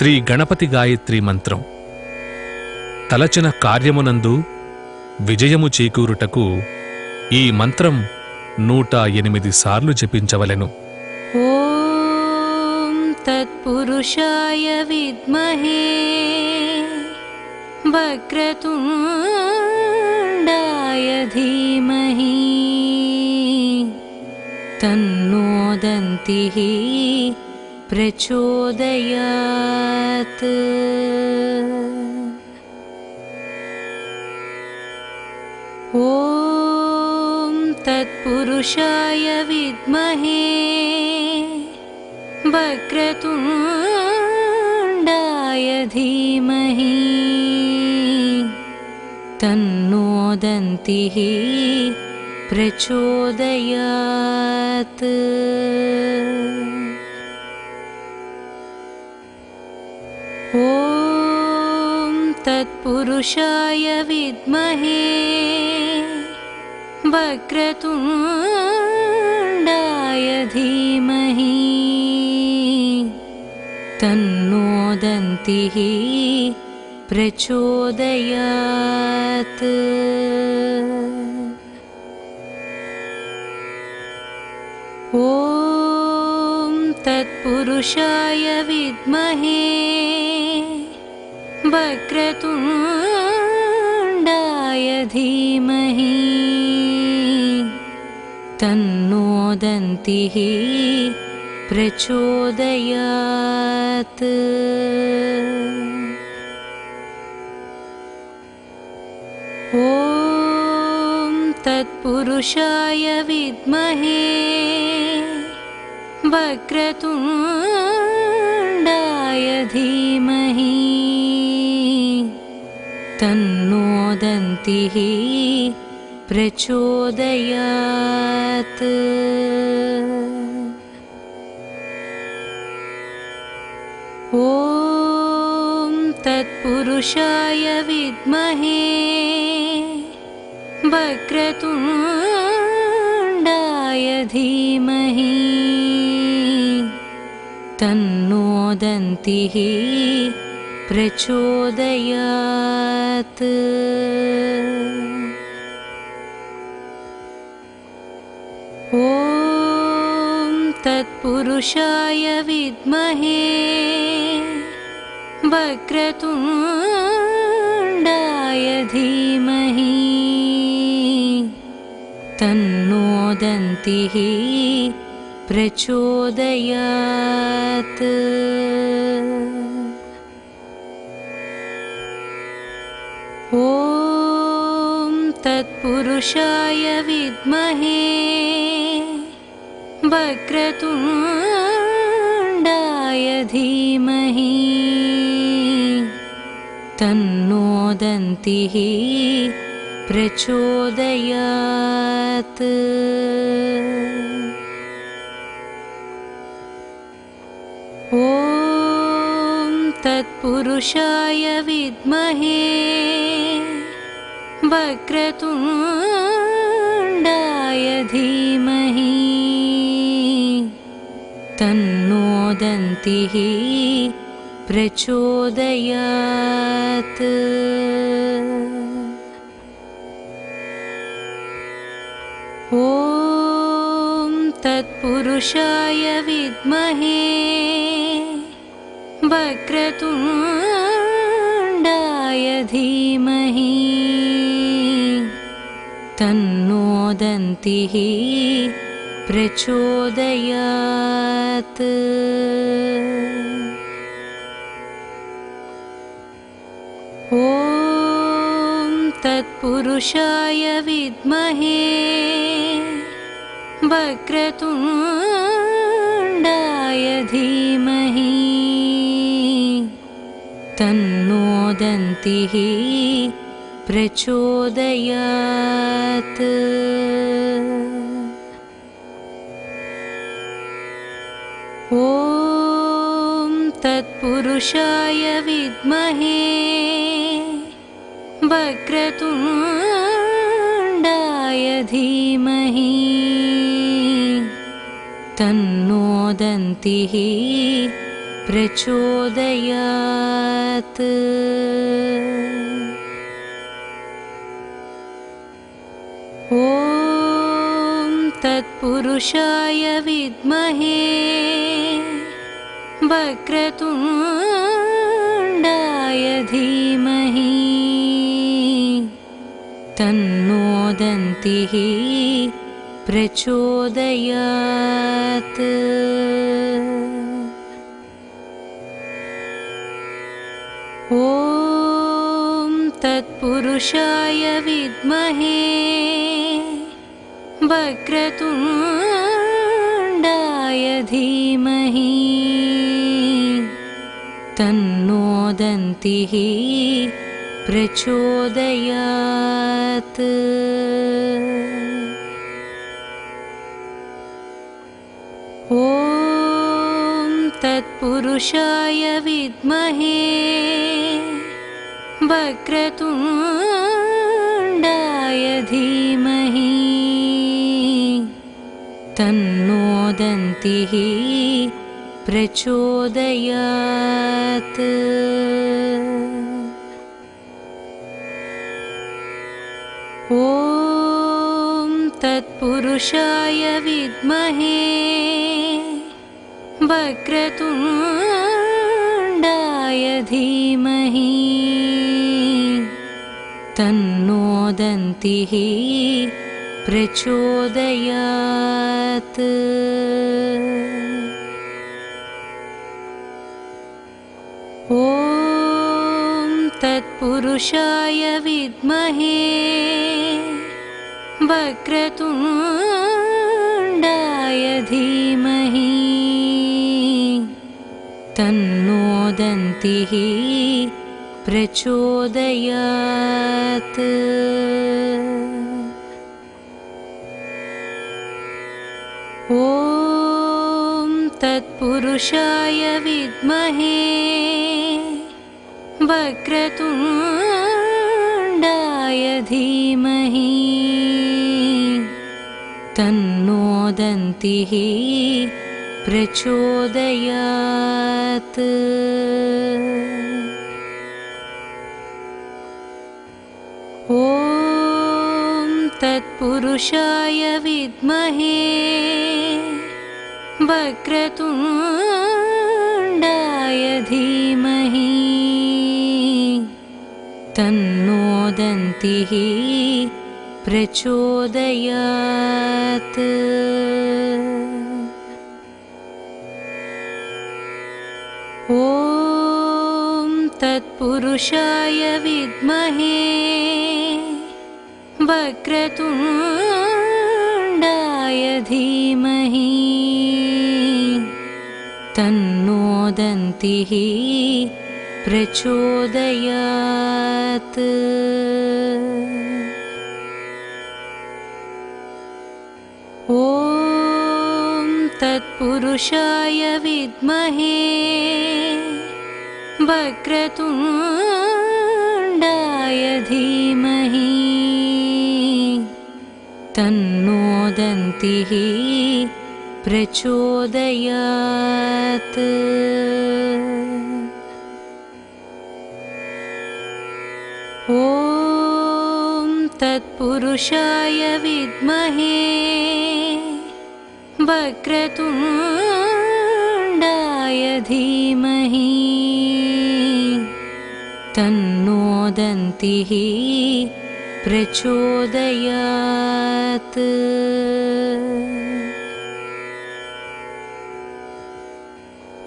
శ్రీ గణపతి గాయత్రి మంత్రం తలచిన కార్యమునందు విజయము చేకూరుటకు ఈ మంత్రం 108 సార్లు జపించవలెను. ఓం తత్పురుషాయ విద్మహే వక్రతుండాయ ధీమహి తన్నో దంతిః ప్రచోదయాత్. ఓం తత్పురుషాయ విద్మహే వక్రతుండాయ ధీమహి తన్నో దంతిః ప్రచోదయాత్. ఓం తత్పురుషాయ విద్మహే వక్రతుండాయ ధీమహి తన్నో దంతిః ప్రచోదయాత్. ఓం తత్పురుషాయ విద్మహే వక్రతుండాయ ధీమహి తన్నో దంతిః ప్రచోదయాత్. ఓం తత్పురుషాయ విద్మహే వక్రతుండాయ ధీమహి తన్నో దంతిః ప్రచోదయాత్. ఓం తత్పురుషాయ విద్మహే వక్రతుండాయ ధీమహి తన్నో దంతిః ప్రచోదయాత్. ఓం తత్పురుషాయ విద్మహే వక్రతుండాయ ధీమహి తన్నో దంతిః ప్రచోదయాత్. ఓం తత్పురుషాయ విద్మహే వక్రతుండాయ ధీమహి తన్నో దంతిః ప్రచోదయాత్. ఓం తత్పురుషాయ విద్మహే వక్రతుండాయ ధీమహి తన్నో దంతిః ప్రచోదయాత్. ఓం తత్పురుషాయ విద్మహే వక్రతుండాయ ధీమహి తన్నో దంతిః ప్రచోదయాత్. ఓం తత్పురుషాయ విద్మహే వక్రతుండాయ ధీమహి తన్నో దంతిః ప్రచోదయాత్. ఓం తత్పురుషాయ విద్మహే వక్రతుండాయ ధీమహి తన్నో దంతిః प्रचोदयात्। ॐ तत्पुरुषाय विद्महे वक्रतुण्डाय धीमहि तन्नो दन्तिः प्रचोदयात्। ॐ तत्पुरुषाय विद्महे वक्रतुण्डाय धीमहि तन्नो दन्तिः प्रचोदयात्। ॐ तत्पुरुषाय विद्महे वक्रतुण्डाय धीमहि तन्नो दन्तिः प्रचोदयात्। ॐ तत्पुरुषाय विद्महे वक्रतुण्डाय धीमहि तन्नो दन्तिः प्रचोदयात्। ॐ तत्पुरुषाय विद्महे वक्रतुण्डाय धीमहि तन्नो दन्तिः प्रचोदयात्। ॐ तत्पुरुषाय विद्महे वक्रतुण्डाय धीमहि तन्नो दन्तिः प्रचोदयात्। ॐ तत्पुरुषाय विद्महे वक्रतुण्डाय धीमहि तन्नो दन्तिः प्रचोदयात्। ॐ तत्पुरुषाय विद्महे वक्रतुण्डाय धीमहि तन्नो दन्तिः प्रचोदयात्। ॐ तत्पुरुषाय विद्महे वक्रतुण्डाय धीमहि तन्नो दन्तिः प्रचोदयात्। ॐ तत्पुरुषाय विद्महे वक्रतुण्डाय धीमहि तन्नो दन्तिः प्रचोदयात्।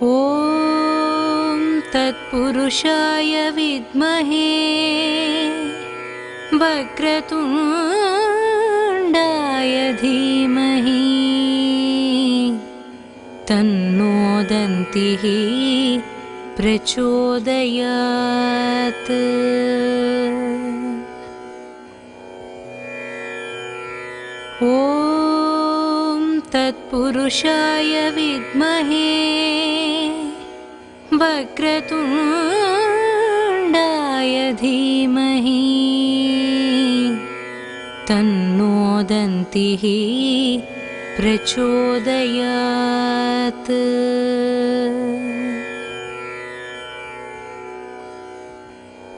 ॐ तत्पुरुषाय विद्महे वक्रतुण्डाय धीमहि तन्नो दन्तिः प्रचोदयात्। ॐ तत्पुरुषाय विद्महे वक्रतुण्डाय धीमहि तन्नो दन्तिः प्रचोदयात्।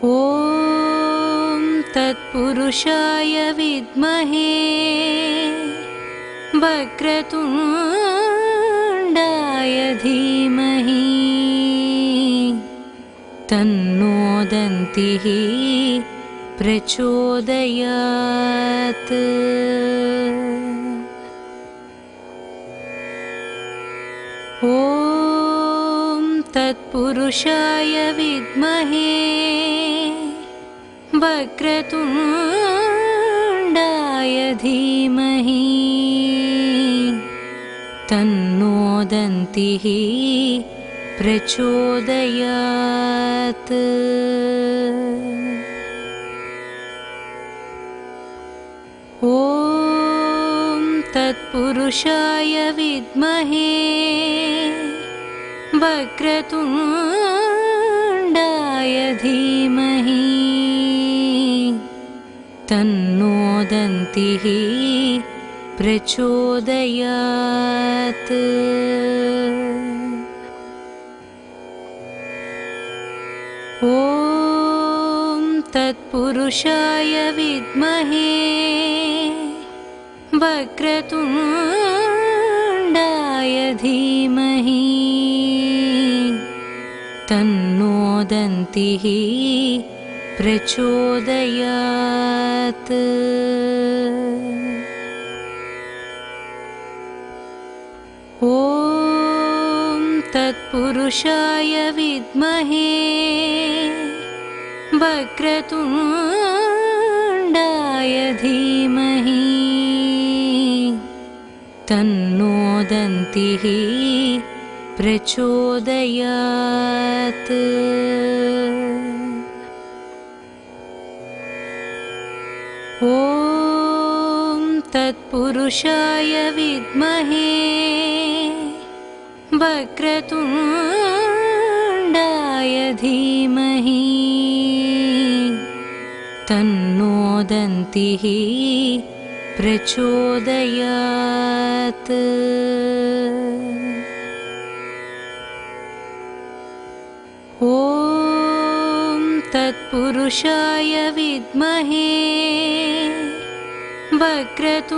ॐ तत्पुरुषाय विद्महे वक्रतुण्डाय धीमहि तन्नो दन्तिः प्रचोदयात्। ॐ तत्पुरुषाय विद्महे वक्रतुण्डाय धीमहि तन्नो दन्तिः प्रचोदयात्। ॐ तत्पुरुषाय विद्महे वक्रतुण्डाय धीमहि तन्नो दन्तिः प्रचोदयात्। ॐ तत्पुरुषाय विद्महे वक्रतुण्डाय धीमहि तन्नो दन्तिः प्रचोदयात्। ॐ तत्पुरुषाय विद्महे वक्रतुण्डाय धीमहि तन्नो दन्तिः प्रचोदयात्। ॐ तत्पुरुषाय विद्महे वक्रतुण्डाय धीमहि तन्नो दन्तिः प्रचोदयात्। ॐ तत्पुरुषाय विद्महे वक्रतुण्डाय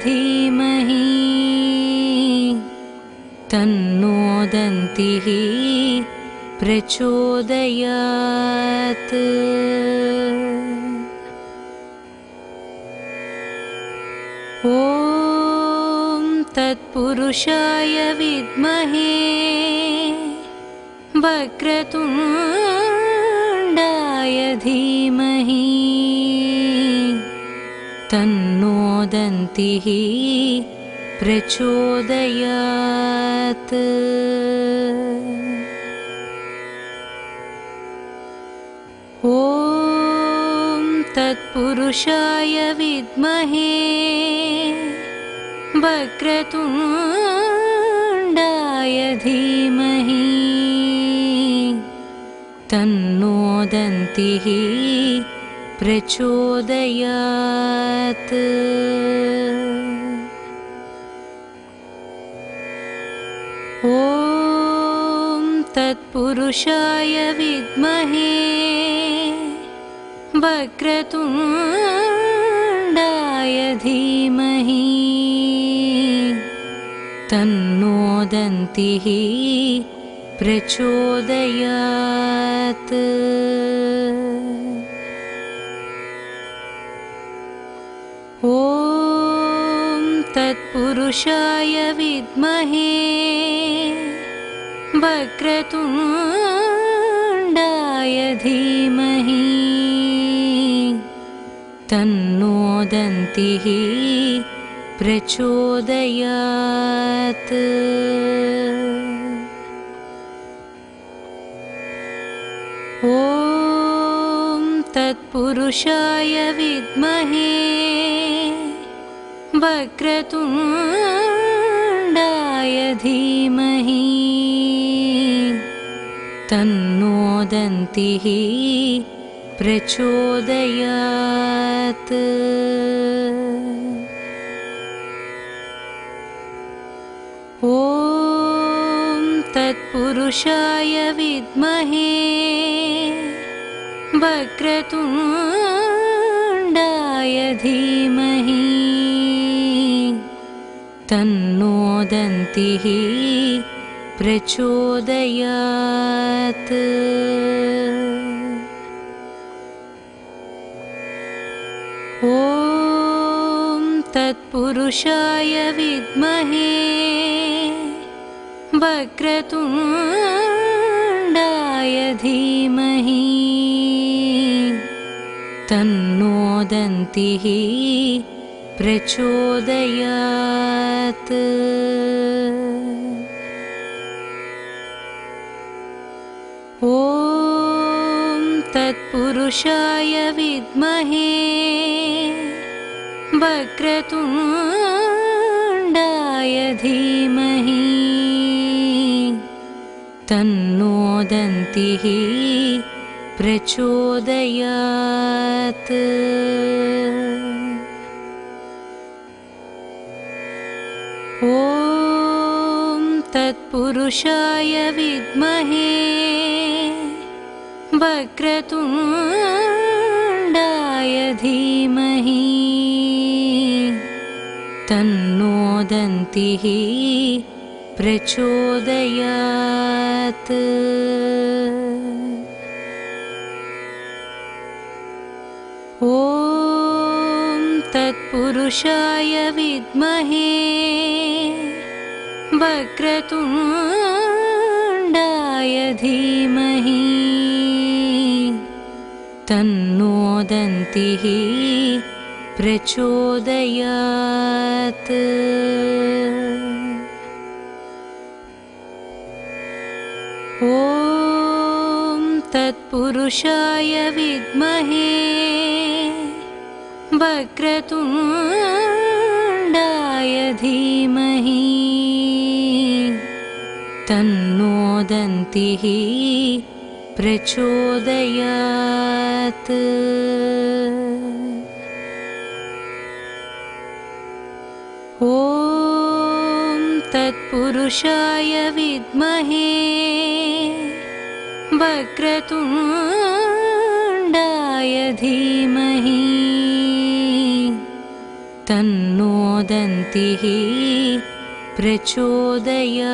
धीमहि तन्नो दन्तिः प्रचोदयात्। ॐ तत्पुरुषाय विद्महे वक्रतुण्डाय धीमहि तन्नो दन्तिः प्रचोदयात्। ॐ तत्पुरुषाय विद्महे वक्रतुण्डाय धीमहि तन्नो दन्तिः प्रचोदयात्। ॐ तत्पुरुषाय विद्महे वक्रतुण्डाय धीमहि तन्नो दन्तिः प्रचोदयात्। ॐ तत्पुरुषाय विद्महे वक्रतुण्डाय धीमहि तन्नो दन्तिः प्रचोदयात्। ॐ तत्पुरुषाय विद्महे वक्रतुण्डाय धीमहि तन्नो दन्तिः प्रचोदयात्। ॐ तत्पुरुषाय विद्महे वक्रतुण्डाय धीमहि तन्नो दन्तिः प्रचोदयात्। ॐ तत्पुरुषाय विद्महे वक्रतुण्डाय धीमहि तन्नो दन्तिः प्रचोदयात्। ॐ तत्पुरुषाय विद्महे वक्रतुण्डाय धीमहि तन्नो दन्तिः प्रचोदयात्। ॐ तत्पुरुषाय विद्महे वक्रतुण्डाय धीमहि तन्नो दन्तिः प्रचोदयात्। ॐ तत्पुरुषाय विद्महे वक्रतुण्डाय धीमहि तन्नो दन्तिः प्रचोदयात्। ॐ तत्पुरुषाय विद्महे वक्रतुण्डाय धीमहि तन्नो दन्तिः प्रचोदयात्। ॐ तत्पुरुषाय विद्महे वक्रतुण्डाय धीमहि तन्नो दन्तिः प्रचोदयात्।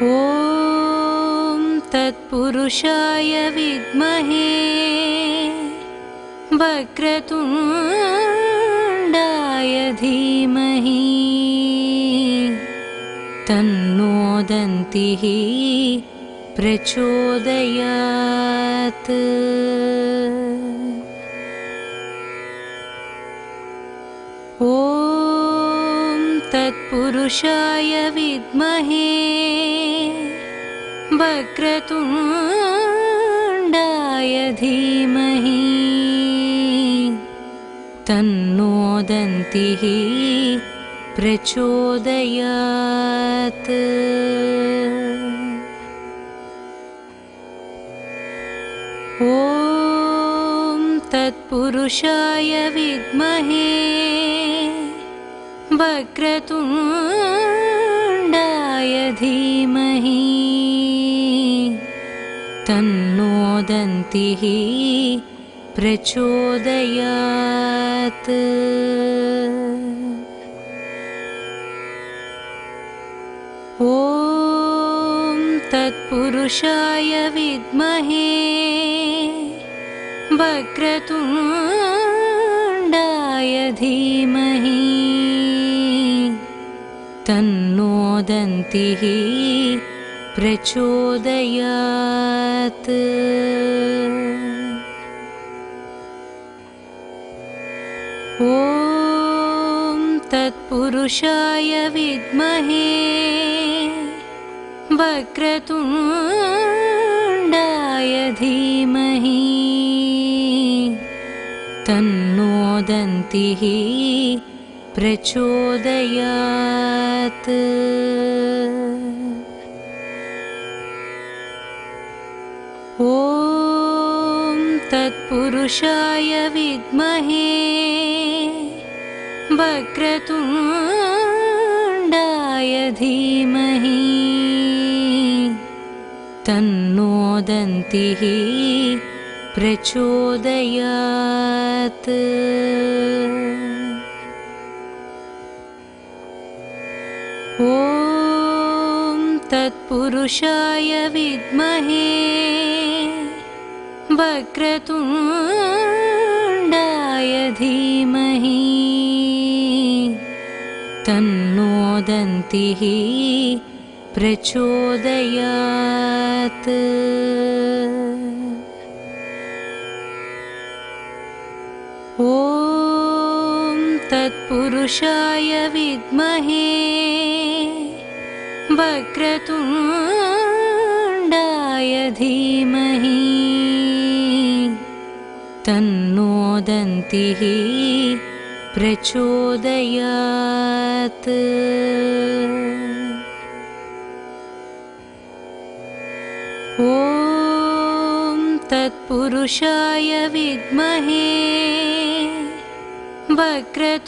ॐ तत्पुरुषाय विद्महे वक्रतुण्डाय धीमहि तन्नो दन्तिः प्रचोदयात्। ॐ तत्पुरुषाय विद्महे वक्रतुण्डाय धीमहि तन्नो दन्तिः प्रचोदयात्। ॐ तत्पुरुषाय विद्महे वक्रतुण्डाय धीमहि तन्नो दन्तिः प्रचोदयात्। ॐ तत्पुरुषाय विद्महे वक्रतुण्डाय धीमहि तन्नो दन्तिः प्रचोदयात्। ॐ तत्पुरुषाय विद्महे वक्रतुण्डाय धीमहि तन्नो दन्तिः प्रचोदयात्। ॐ तत्पुरुषाय विद्महे वक्रतुण्डाय धीमहि तन्नो दन्तिः प्रचोदयात्। ॐ तत्पुरुषाय विद्महे वक्रतुण्डाय धीमहि तन्नो दन्तिः प्रचोदयात्। ॐ तत्पुरुषाय विद्महे वक्रतुण्डाय धीमहि तन्नो दन्तिः प्रचोदयात्। ॐ तत्पुरुषाय विद्महे वक्रतुण्डाय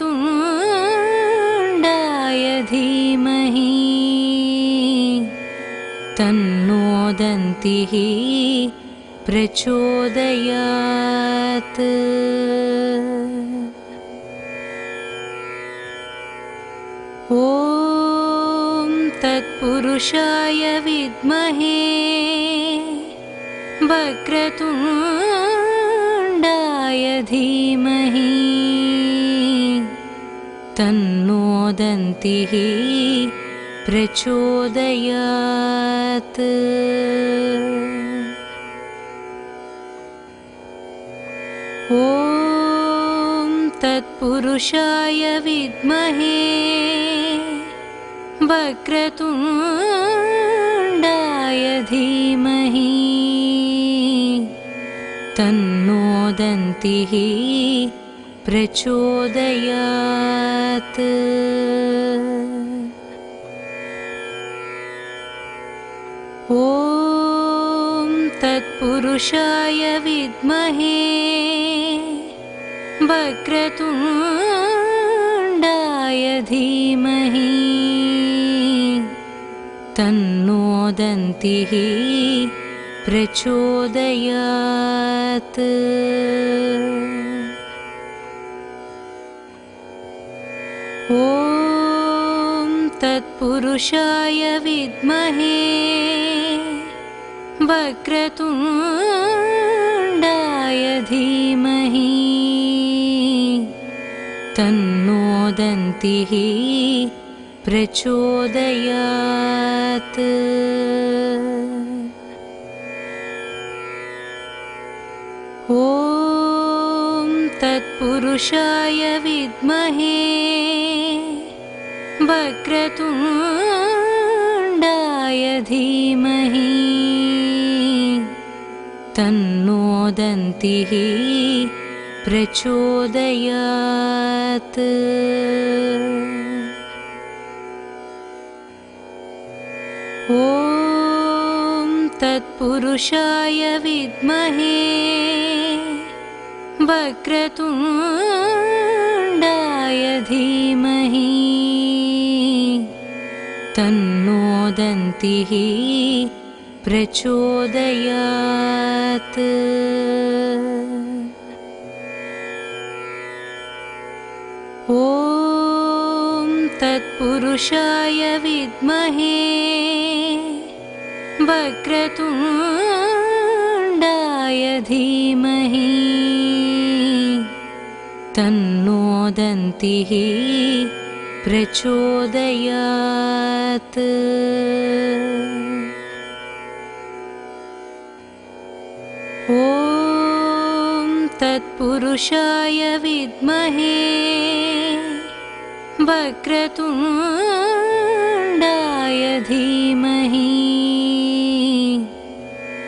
धीमहि तन्नो दन्तिः प्रचोदयात्। ॐ तत्पुरुषाय विद्महे वक्रतुण्डाय धीमहि तन्नो दन्तिः प्रचोदयात्। ॐ तत्पुरुषाय विद्महे वक्रतुण्डाय धीमहि तन्नो दन्तिः प्रचोदयात्। ॐ तत्पुरुषाय विद्महे वक्रतुण्डाय धीमहि तन्नो दन्तिः प्रचोदयात्। ॐ तत्पुरुषाय विद्महे वक्रतुण्डाय धीमहि तन्नो दन्तिः प्रचोदयात्। ॐ तत्पुरुषाय विद्महे वक्रतुण्डाय धीमहि तन्नो दन्तिः प्रचोदयात्। ॐ तत्पुरुषाय विद्महे वक्रतुण्डाय धीमहि तन्नो दन्तिः प्रचोदयात्। ॐ तत्पुरुषाय विद्महे वक्रतुण्डाय धीमहि तन्नो दन्तिः प्रचोदयात्। ॐ तत्पुरुषाय विद्महे, वक्रतुण्डाय धीमहि तन्नो दन्तिः प्रचोदयात्। ॐ तत्पुरुषाय विद्महे, वक्रतुण्डाय धीमहि तन्नो दन्तिः प्रचोदयात्। ॐ तत्पुरुषाय विद्महे, वक्रतुण्डाय धीमहि तन्नो दन्तिः प्रचोदयात्। ॐ तत्पुरुषाय धीमहि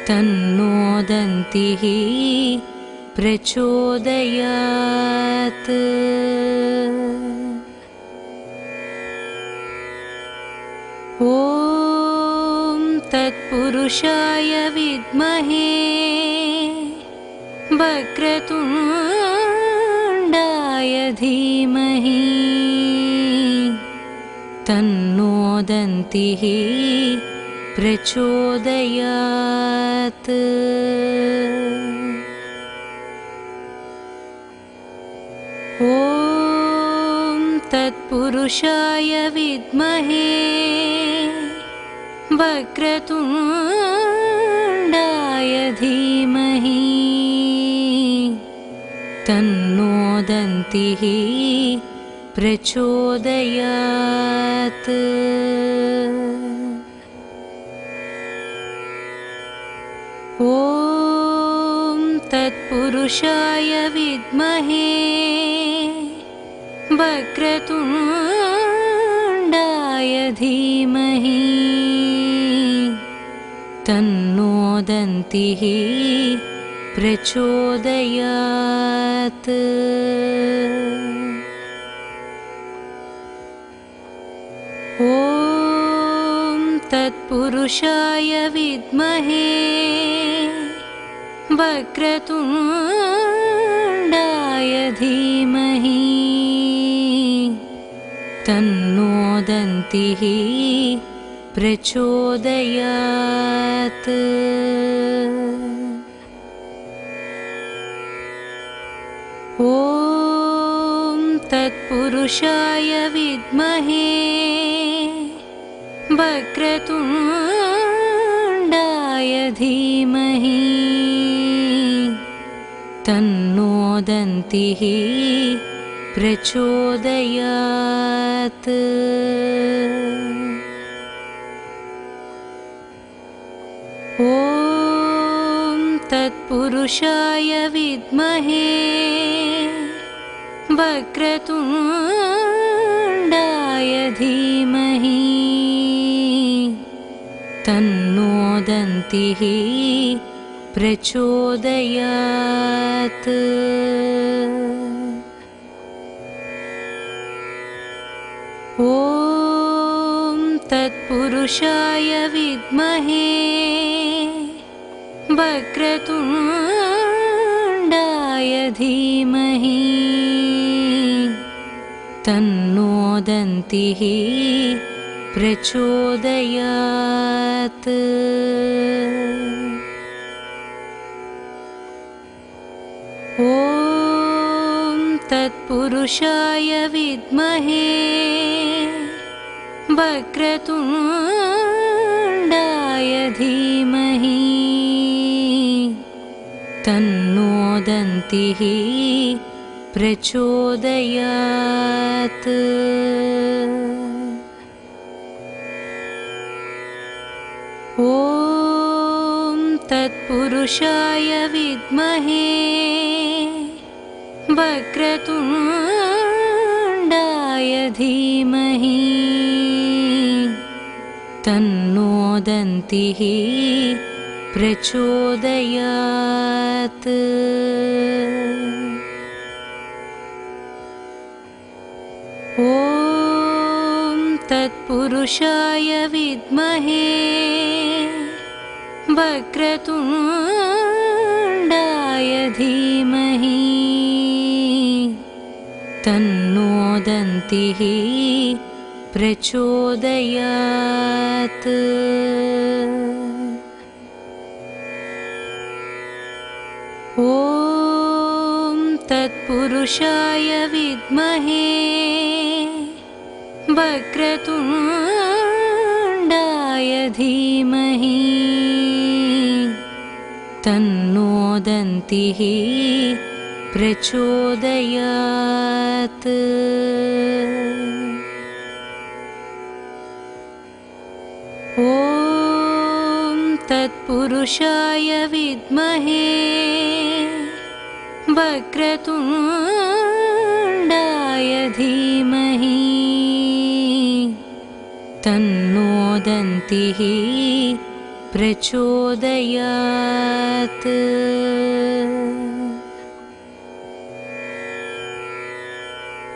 तन्नो दन्तिः प्रचोदयात्। ॐ तत्पुरुषाय विद्महे, वक्रतुण्डाय धीमहि तन्नो दन्तिः प्रचोदयात्। ॐ तत्पुरुषाय विद्महे वक्रतुण्डाय धीमहि तन्नो दन्तिः प्रचोदयात्। ॐ तत्पुरुषाय विद्महे वक्रतुण्डाय धीमहि तन्नो दन्तिः प्रचोदयात्। ॐ तत्पुरुषाय विद्महे वक्रतुण्डाय धीमहि तन्नो दन्तिः प्रचोदयात्। ॐ तत्पुरुषाय विद्महे वक्रतुण्डाय धीमहि तन्नो दन्तिः प्रचोदयात्। ॐ तत्पुरुषाय विद्महे वक्रतुण्डाय धीमहि तन्नो दन्तिः प्रचोदयात्। ॐ तत्पुरुषाय विद्महे वक्रतुण्डाय धीमहि तन्नो दन्तिः प्रचोदयात्। ॐ तत्पुरुषाय विद्महे वक्रतुण्डाय धीमहि तन्नो दन्तिः प्रचोदयात्। ॐ तत्पुरुषाय विद्महे वक्रतुण्डाय धीमहि तन्नो दन्तिः प्रचोदयात्। ॐ तत्पुरुषाय विद्महे वक्रतुण्डाय धीमहि तन्नो दन्तिः प्रचोदयात्। ॐ तत्पुरुषाय विद्महे वक्रतुण्डाय धीमहि तन्नो दन्तिः प्रचोदयात्। ॐ तत्पुरुषाय विद्महे वक्रतुण्डाय धीमहि तन्नो दन्तिः प्रचोदयात्।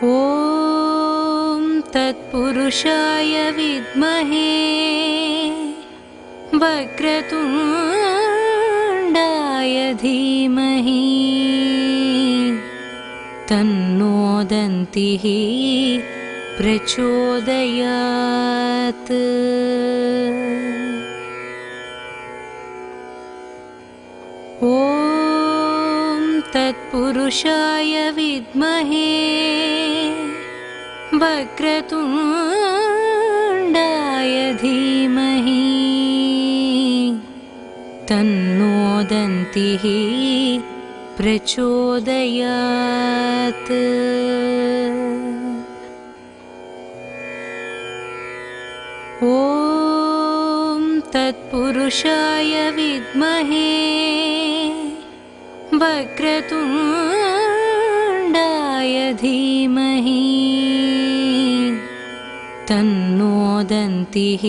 ॐ तत्पुरुषाय विद्महे वक्रतुण्डाय धीमहि तन्नो दन्तिः प्रचोदयात्। ॐ तत्पुरुषाय विद्महे वक्रतुण्डाय धीमहि तन्नो दन्तिः प्रचोदयात्। ॐ तत्पुरुषाय विद्महे वक्रतुण्डाय धीमहि तन्नो दन्तिः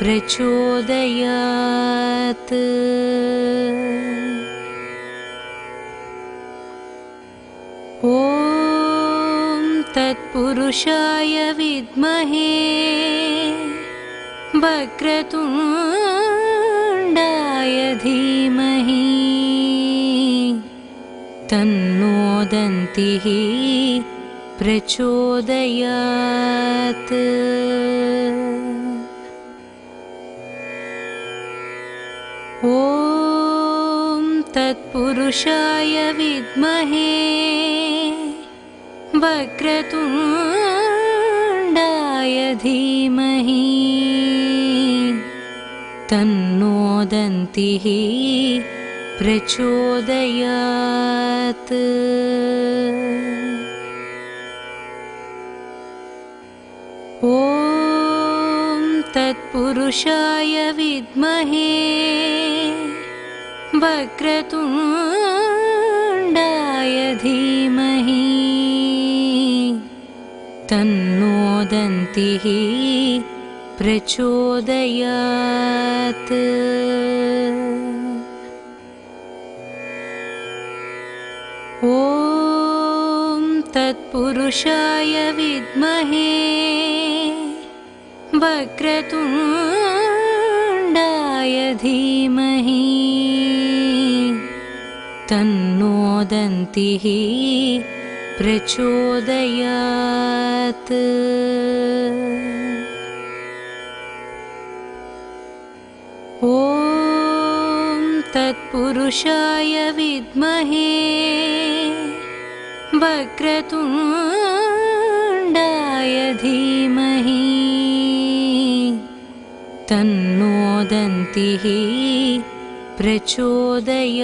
प्रचोदयात्। ॐ तत्पुरुषाय विद्महे वक्रतुण्डाय धीमहि तन्नो दन्तिः प्रचोदयात्। ॐ तत्पुरुषाय विद्महे वक्रतुण्डाय धीमहि तन्नो दन्तिः प्रचोदयात्। ॐ तत्पुरुषाय विद्महे वक्रतुण्डाय धीमहि तन्नो दन्तिः प्रचोदयात्। ॐ तत्पुरुषाय विद्महे वक्रतुण्डाय धीमहि तन्नो दन्तिः प्रचोदयात्। ॐ तत्पुरुषाय विद्महे वक्रतुण्डाय धीमहि तन्नो दन्तिः प्रचोदयात्।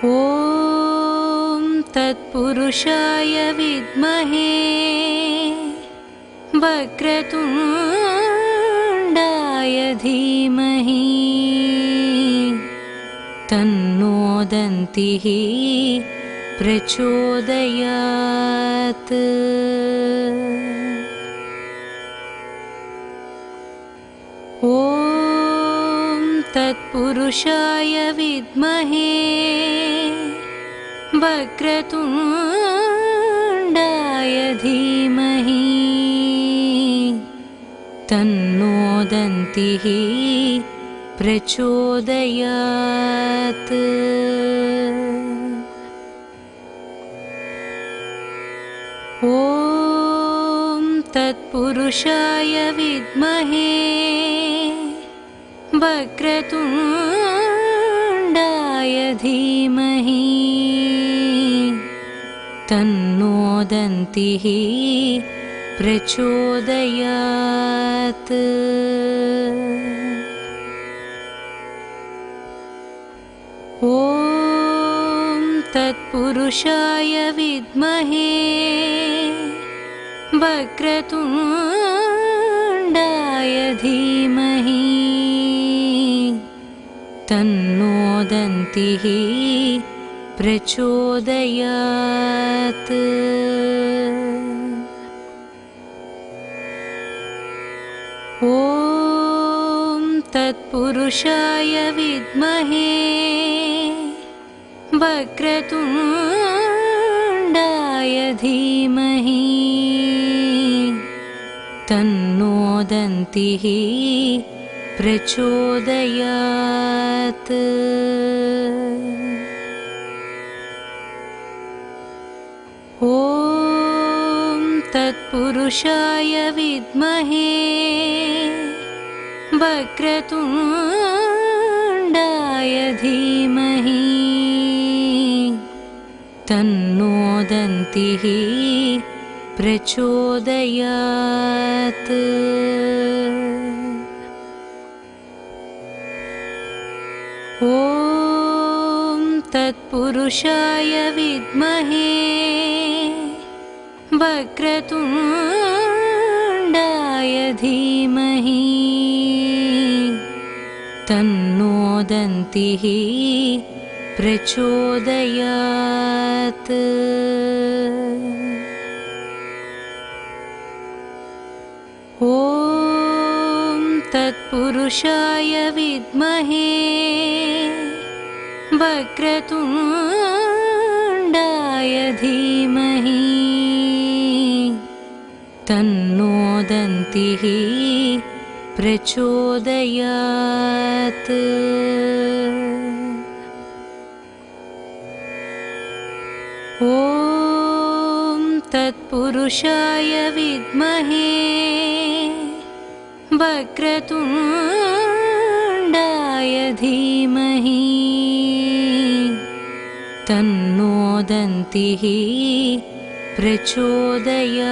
ॐ तत्पुरुषाय विद्महे वक्रतुण्डाय धीमहि तन्नो दन्तिः प्रचोदयात्। ॐ तत्पुरुषाय विद्महे वक्रतुण्डाय धीमहि तन्नो दन्तिः प्रचोदयात्। ॐ तत्पुरुषाय विद्महे वक्रतुण्डाय धीमहि तन्नो दन्तिः प्रचोदयात्। ॐ तत्पुरुषाय विद्महे वक्रतुण्डाय धीमहि तन्नो दन्तिः प्रचोदयात्। ॐ तत्पुरुषाय विद्महे वक्रतुण्डाय धीमहि तन्नो दन्तिः प्रचोदयात्। ॐ तत्पुरुषाय विद्महे वक्रतुण्डाय धीमहि तन्नो दन्तिः प्रचोदयात्। ॐ तत्पुरुषाय विद्महे वक्रतुण्डाय धीमहि तन्नो दन्तिः प्रचोदयात्। ॐ तत्पुरुषाय विद्महे वक्रतुण्डाय धीमहि तन्नो दन्तिः प्रचोदयात्। ॐ तत्पुरुषाय विद्महे वक्रतुण्डाय धीमहि तन्नो दन्तिः प्रचोदयात्।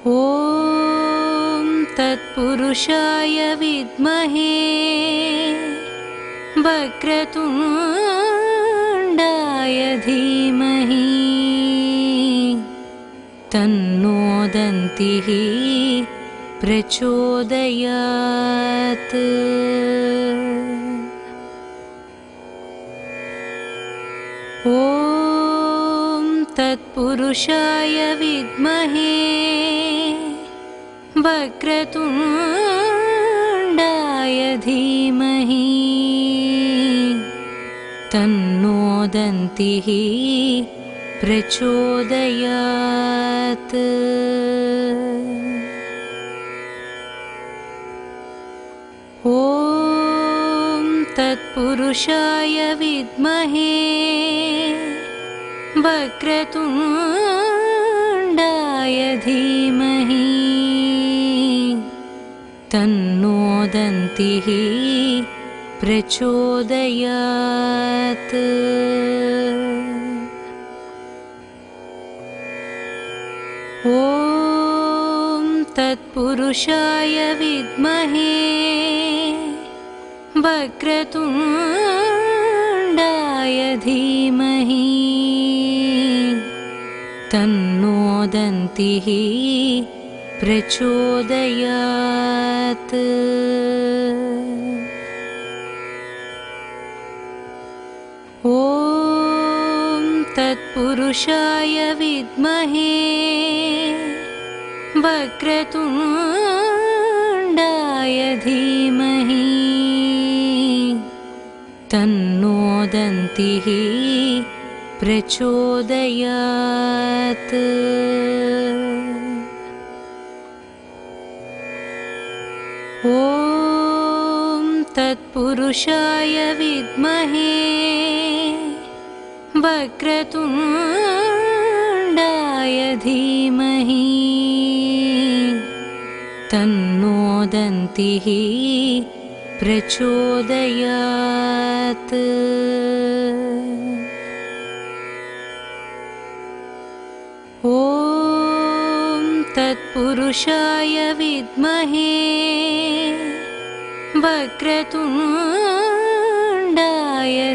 ॐ तत्पुरुषाय विद्महे वक्रतुण्डाय धीमहि तन्नो दन्तिः प्रचोदयात्। ॐ तत्पुरुषाय विद्महे वक्रतुण्डाय धीमहि तन्नो दन्तिः प्रचोदयात्। ॐ तत्पुरुषाय विद्महे वक्रतुण्डाय धीमहि तन्नो दन्तिः प्रचोदयात्। ॐ तत्पुरुषाय विद्महे वक्रतुण्डाय धीमहि तन्नो दन्तिः प्रचोदयात्। ॐ तत्पुरुषाय विद्महे वक्रतुण्डाय धीमहि तन्नो दन्तिः प्रचोदयात्। ॐ तत्पुरुषाय विद्महे वक्रतुण्डाय धीमहि तन्नो दन्तिः प्रचोदयात्। ॐ तत्पुरुषाय विद्महे वक्रतुण्डाय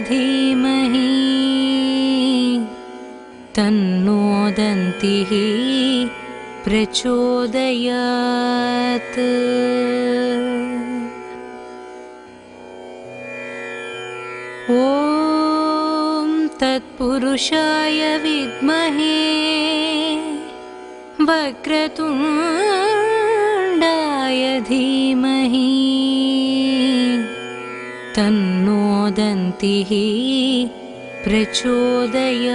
धीमहि तन्नो दन्तिः प्रचोदयात्। ॐ तत्पुरुषाय विद्महे वक्रतुण्डाय धीमहि तन्नो दन्तिः प्रचोदयात्।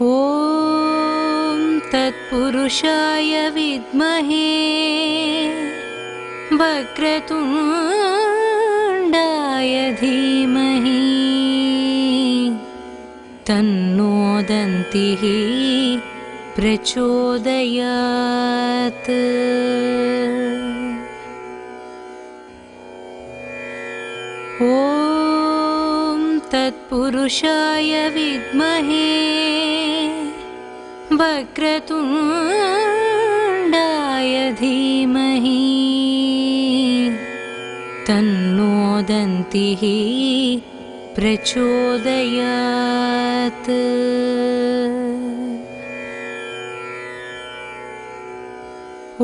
ॐ तत्पुरुषाय विद्महे वक्रतुण्डाय धीमहि तन्नो दन्तिः प्रचोदयात्। ॐ तत्पुरुषाय विद्महे वक्रतुण्डाय धीमहि तन्नो दन्तिः प्रचोदयात्।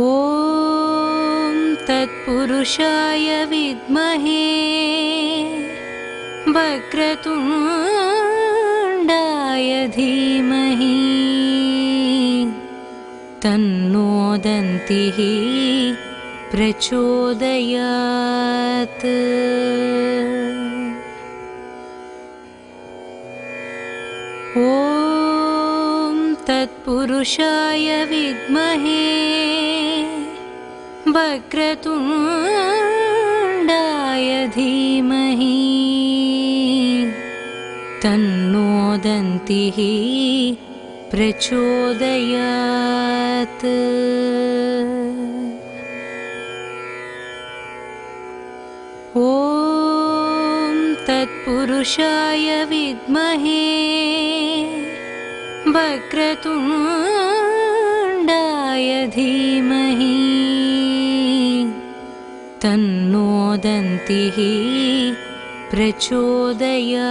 ॐ तत्पुरुषाय विद्महे वक्रतुण्डाय धीमहि तन्नो दन्तिः प्रचोदयात्। ॐ तत्पुरुषाय विद्महे वक्रतुण्डाय धीमहि तन्नो दन्तिः प्रचोदयात्। ॐ तत्पुरुषाय विद्महे वक्रतुण्डाय धीमहि तन्नो दन्तिः प्रचोदयात्।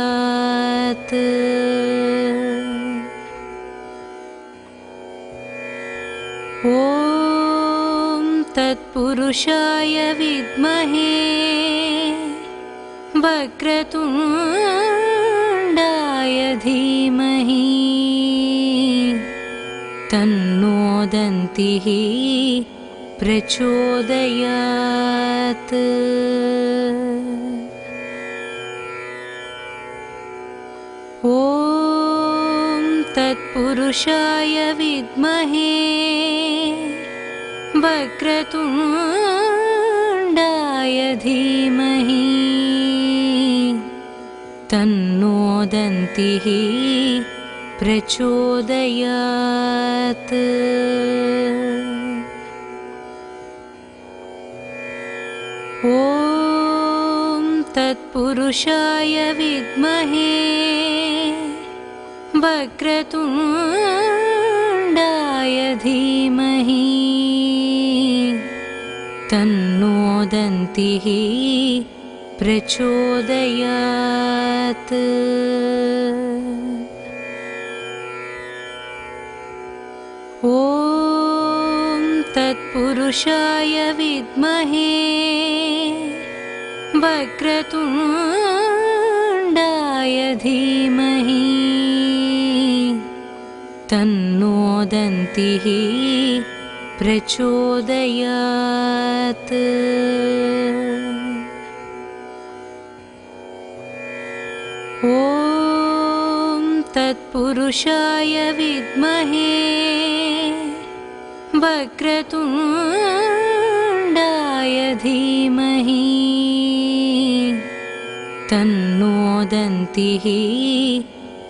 ॐ तत्पुरुषाय विद्महे वक्रतुण्डाय धीमहि तन्नो दन्तिः प्रचोदयात्। ॐ तत्पुरुषाय विद्महे वक्रतुण्डाय धीमहि तन्नो दन्तिः प्रचोदयात्। ॐ तत्पुरुषाय विद्महे वक्रतुण्डाय धीमहि तन्नो दन्तिः प्रचोदयात्। ॐ तत्पुरुषाय विद्महे वक्रतुण्डाय धीमहि तन्नो दन्तिः प्रचोदयात्। ॐ तत्पुरुषाय विद्महे वक्रतुण्डाय धीमहि तन्नो दन्तिः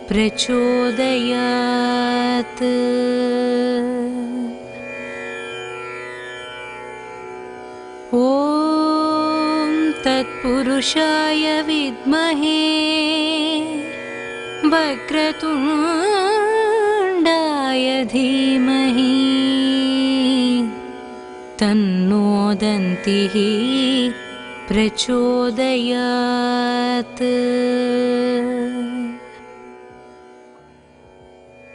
प्रचोदयात्। ॐ तत्पुरुषाय विद्महे वक्रतुण्डाय धीमहि तन्नो दन्तिः प्रचोदयात्।